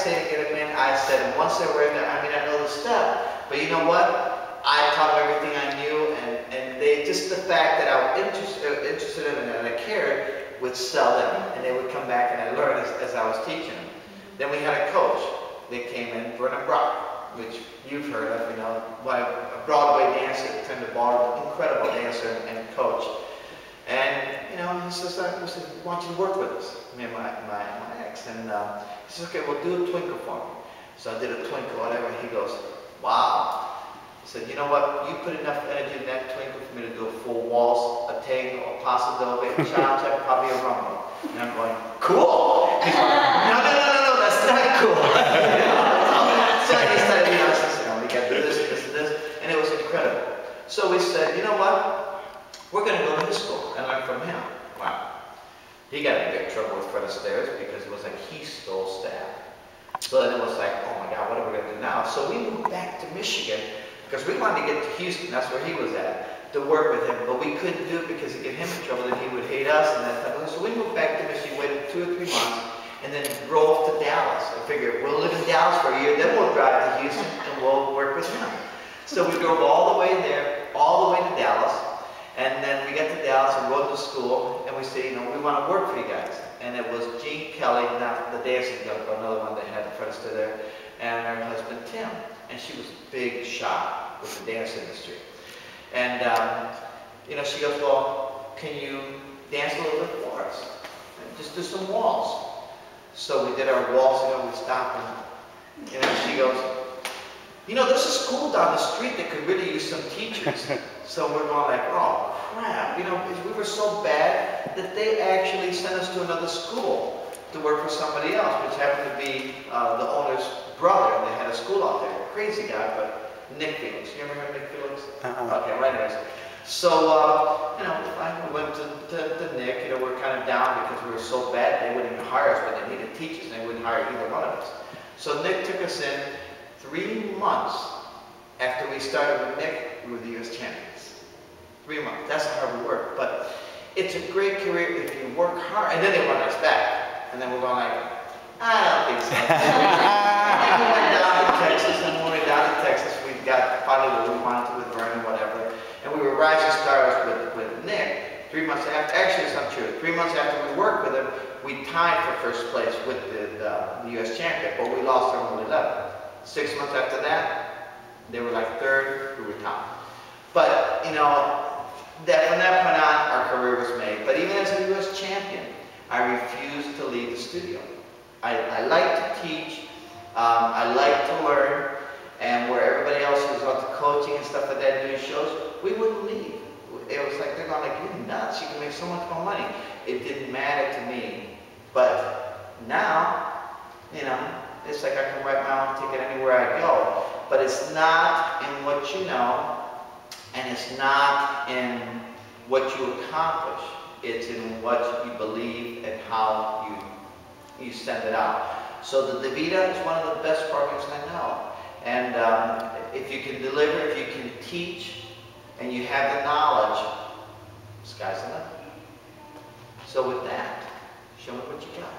say get it, man. I said, and once they were in there, I mean, I know the step, but you know what? I taught them everything I knew, and they, just the fact that I was interested in it and I cared, would sell them, and they would come back and I learned as I was teaching them. Then we had a coach that came in, Vernon Brock, which you've heard of, you know, a Broadway dancer, turned the ball, incredible dancer and coach. And, you know, he says, I want you to work with us, me and my ex. And he says, okay, we'll do a twinkle for me. So I did a twinkle, whatever. He goes, wow. He said, you know what, you put enough energy in that twinkle for me to do a full waltz, a tango, a paso doble, a cha-cha, probably a rumble. And I'm going, cool. He's like, no, that's not cool. So he said, you know, we got to do this, and it was incredible. So we said, you know what, we're going to go to his school and learn from him. Wow. He got in big trouble with Fred Astaire because it was like he stole staff. So then it was like, oh my God, what are we going to do now? So we moved back to Michigan because we wanted to get to Houston, that's where he was at, to work with him. But we couldn't do it because it'd get him in trouble, that he would hate us and that type of thing. So we moved back to Michigan, waited 2 or 3 months, and then drove to Dallas. I figured we'll live in Dallas for a year, then we'll drive to Houston and we'll work with him. So we drove all the way there, all the way to Dallas. And then we got to Dallas and rode to school, and we said, you know, we want to work for you guys. And it was Jean Kelly, not the dancing girl, but another one that had a friend still there, and her husband Tim. And she was a big shot with the dance industry. And, you know, she goes, well, can you dance a little bit for us? And just do some waltz. So we did our waltz, you know, we stopped, and she goes, you know, there's a school down the street that could really use some teachers. So we're going like, oh crap, you know, we were so bad that they actually sent us to another school to work for somebody else, which happened to be the owner's brother. They had a school out there, crazy guy, but Nick Felix. You ever heard of Nick Felix? Okay, well anyways. So, you know, we went to Nick, you know, we were kind of down because we were so bad, they wouldn't even hire us, but they needed teachers, and they wouldn't hire either one of us. So Nick took us in. 3 months after we started with Nick, we were the U.S. champions. 3 months. That's how hard we work. But it's a great career if you work hard. And then they want us back. And then we're going like, I don't think so. And we went down to Texas, and when we went down to Texas, we got finally what we wanted to with Vernon, whatever. And we were rising stars with Nick. 3 months after, actually it's not true. 3 months after we worked with him, we tied for first place with the U.S. champion, but we lost our only 11. 6 months after that, they were like 3rd, we were top. But, you know, from that point on, our career was made. But even as a U.S. champion, I refused to leave the studio. I like to teach, I like to learn, and where everybody else was on to coaching and stuff like that, doing shows, we wouldn't leave. It was like, they're going like, you're nuts, you can make so much more money. It didn't matter to me. But now, you know, it's like I can write my own ticket anywhere I go. But it's not in what you know, and it's not in what you accomplish. It's in what you believe and how you send it out. So the DeVita is one of the best programs I know. And if you can deliver, if you can teach, and you have the knowledge, sky's the limit. So with that, show me what you got.